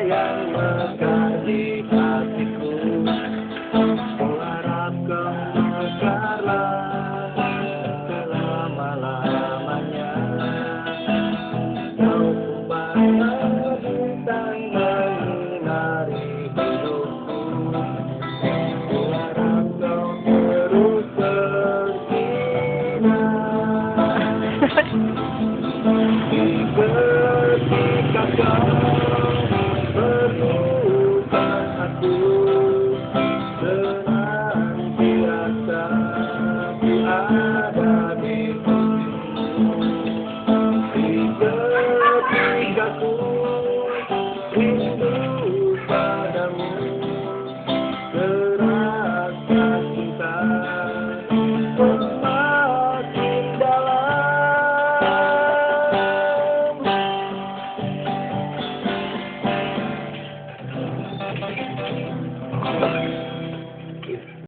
yang mekar di hatiku. Kuharap kau mekarlah selama-lamanya. Kau kupandang bintang menyinari hidupku. Kuharap kau terus bersinar. Ketika kau melupakan aku, senantiasa ku ada di sisimu. Ketika ku